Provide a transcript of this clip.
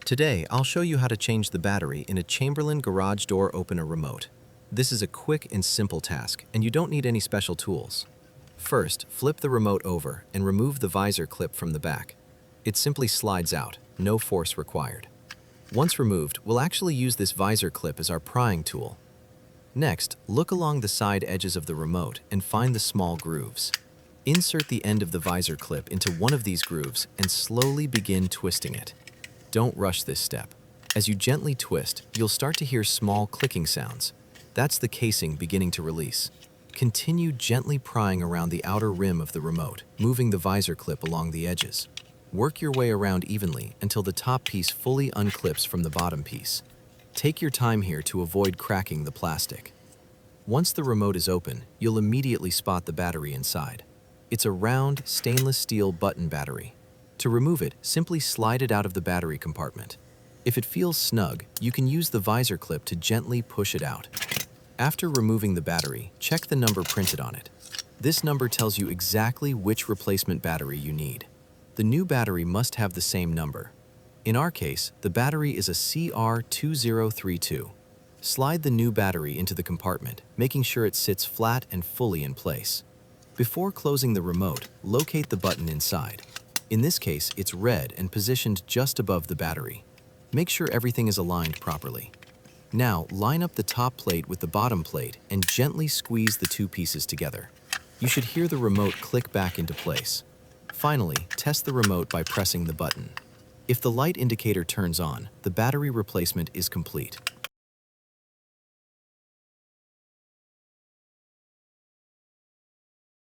Today, I'll show you how to change the battery in a Chamberlain garage door opener remote. This is a quick and simple task, and you don't need any special tools. First, flip the remote over and remove the visor clip from the back. It simply slides out, no force required. Once removed, we'll actually use this visor clip as our prying tool. Next, look along the side edges of the remote and find the small grooves. Insert the end of the visor clip into one of these grooves and slowly begin twisting it. Don't rush this step. As you gently twist, you'll start to hear small clicking sounds. That's the casing beginning to release. Continue gently prying around the outer rim of the remote, moving the visor clip along the edges. Work your way around evenly until the top piece fully unclips from the bottom piece. Take your time here to avoid cracking the plastic. Once the remote is open, you'll immediately spot the battery inside. It's a round, stainless steel button battery. To remove it, simply slide it out of the battery compartment. If it feels snug, you can use the visor clip to gently push it out. After removing the battery, check the number printed on it. This number tells you exactly which replacement battery you need. The new battery must have the same number. In our case, the battery is a CR2032. Slide the new battery into the compartment, making sure it sits flat and fully in place. Before closing the remote, locate the button inside. In this case, it's red and positioned just above the battery. Make sure everything is aligned properly. Now, line up the top plate with the bottom plate and gently squeeze the two pieces together. You should hear the remote click back into place. Finally, test the remote by pressing the button. If the light indicator turns on, the battery replacement is complete.